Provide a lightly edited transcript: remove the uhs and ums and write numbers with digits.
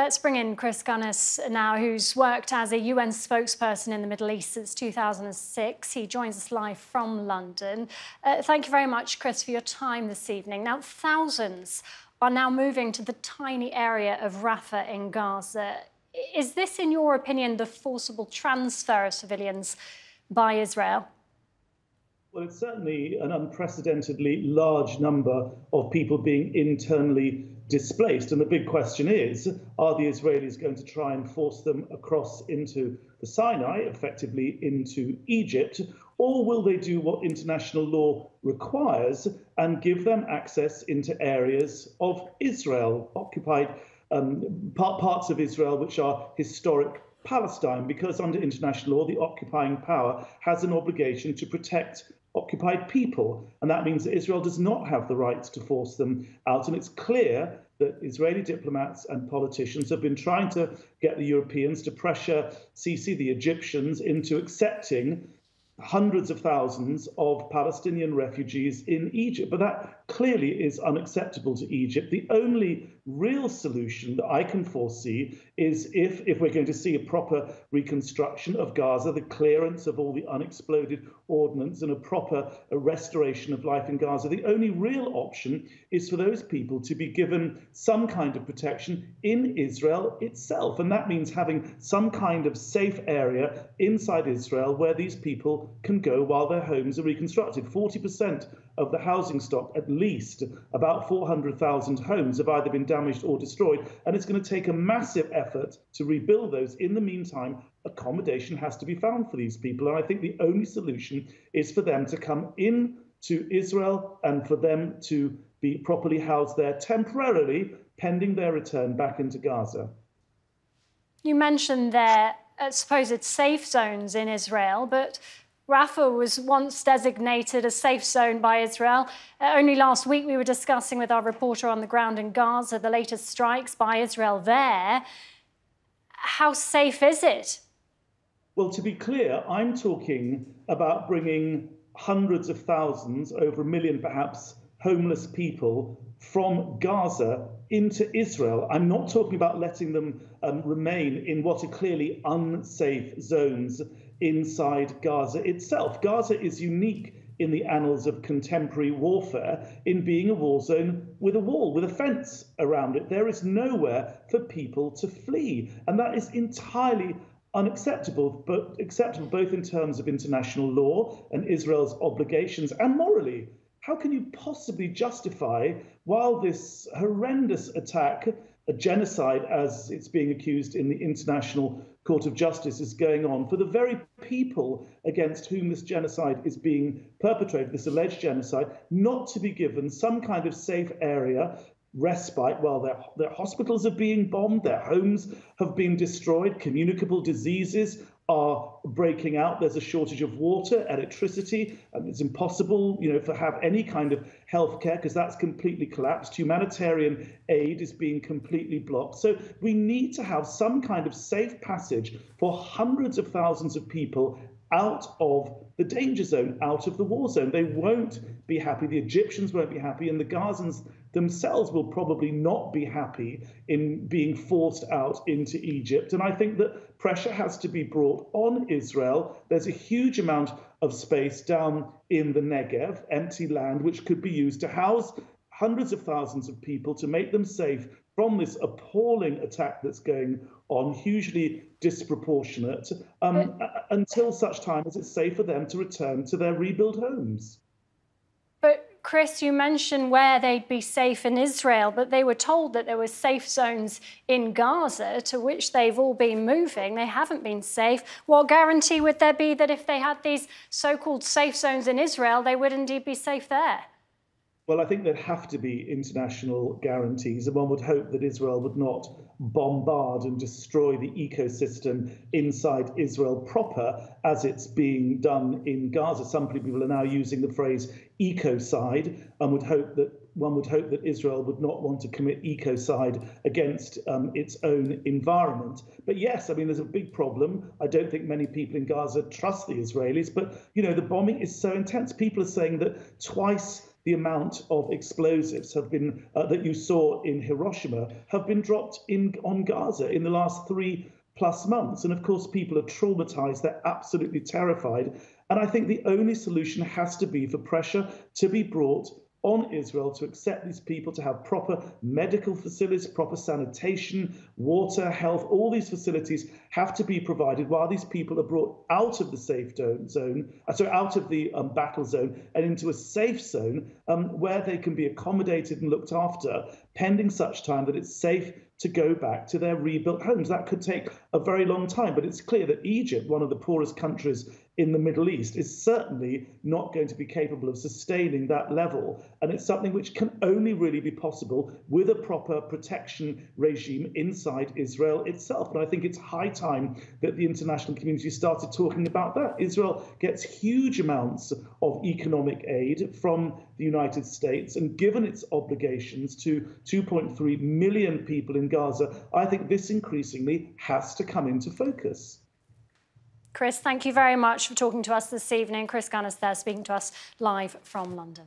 Let's bring in Chris Gunness now, who's worked as a UN spokesperson in the Middle East since 2006. He joins us live from London. Thank you very much, Chris, for your time this evening. Now, thousands are now moving to the tiny area of Rafah in Gaza. Is this, in your opinion, the forcible transfer of civilians by Israel? Well, it's certainly an unprecedentedly large number of people being internally displaced. And the big question is, are the Israelis going to try and force them across into the Sinai, effectively into Egypt, or will they do what international law requires and give them access into areas of Israel, occupied parts of Israel which are historic Palestine? Because under international law, the occupying power has an obligation to protect occupied people. And that means that Israel does not have the right to force them out. And it's clear that Israeli diplomats and politicians have been trying to get the Europeans to pressure Sisi, the Egyptians, into accepting hundreds of thousands of Palestinian refugees in Egypt. But that clearly is unacceptable to Egypt. The only real solution that I can foresee is if we're going to see a proper reconstruction of Gaza, the clearance of all the unexploded ordnance and a proper restoration of life in Gaza, the only real option is for those people to be given some kind of protection in Israel itself. And that means having some kind of safe area inside Israel where these people can go while their homes are reconstructed. 40% of the housing stock, at least about 400,000 homes, have either been damaged or destroyed. And it's going to take a massive effort to rebuild those. In the meantime, accommodation has to be found for these people. And I think the only solution is for them to come in to Israel and for them to be properly housed there temporarily, pending their return back into Gaza. You mentioned their supposed safe zones in Israel, but Rafah was once designated a safe zone by Israel. Only last week we were discussing with our reporter on the ground in Gaza the latest strikes by Israel there. How safe is it? Well, to be clear, I'm talking about bringing hundreds of thousands, over 1 million perhaps, homeless people from Gaza into Israel. I'm not talking about letting them remain in what are clearly unsafe zones inside Gaza itself. Gaza is unique in the annals of contemporary warfare in being a war zone with a wall, with a fence around it. There is nowhere for people to flee. And that is entirely unacceptable, but acceptable both in terms of international law and Israel's obligations and morally. How can you possibly justify, while this horrendous attack, a genocide as it's being accused in the International Court of Justice, is going on, for the very people against whom this genocide is being perpetrated, this alleged genocide, not to be given some kind of safe area, respite, while their hospitals are being bombed, their homes have been destroyed, communicable diseases are breaking out. There's a shortage of water, electricity, and it's impossible, to have any kind of healthcare because that's completely collapsed. Humanitarian aid is being completely blocked. So we need to have some kind of safe passage for hundreds of thousands of people out of the danger zone, out of the war zone. They won't be happy. The Egyptians won't be happy, and the Gazans themselves will probably not be happy in being forced out into Egypt. And I think that pressure has to be brought on Israel. There's a huge amount of space down in the Negev, empty land, which could be used to house hundreds of thousands of people, to make them safe from this appalling attack that's going on, hugely disproportionate, until such time as it's safe for them to return to their rebuilt homes. But Chris, you mentioned where they'd be safe in Israel, but they were told that there were safe zones in Gaza to which they've all been moving. They haven't been safe. What guarantee would there be that if they had these so-called safe zones in Israel, they would indeed be safe there? Well, I think there'd have to be international guarantees, and one would hope that Israel would not bombard and destroy the ecosystem inside Israel proper as it's being done in Gaza. Some people are now using the phrase ecocide, and one would hope that Israel would not want to commit ecocide against its own environment. But yes, I mean, there's a big problem. I don't think many people in Gaza trust the Israelis, but, the bombing is so intense. People are saying that twice the amount of explosives have been that you saw in Hiroshima have been dropped on Gaza in the last 3+ months. And of course, people are traumatized. They're absolutely terrified. And I think the only solution has to be for pressure to be brought on Israel to accept these people, to have proper medical facilities, proper sanitation, water, health. All these facilities have to be provided while these people are brought out of the out of the battle zone and into a safe zone where they can be accommodated and looked after, pending such time that it's safe to go back to their rebuilt homes. That could take a very long time, but it's clear that Egypt, one of the poorest countries in the Middle East, is certainly not going to be capable of sustaining that level. And it's something which can only really be possible with a proper protection regime inside Israel itself. And I think it's high time that the international community started talking about that. Israel gets huge amounts of economic aid from the United States, and given its obligations to 2.3 million people in Gaza, I think this increasingly has to come into focus. Chris, thank you very much for talking to us this evening. Chris Gunness there speaking to us live from London.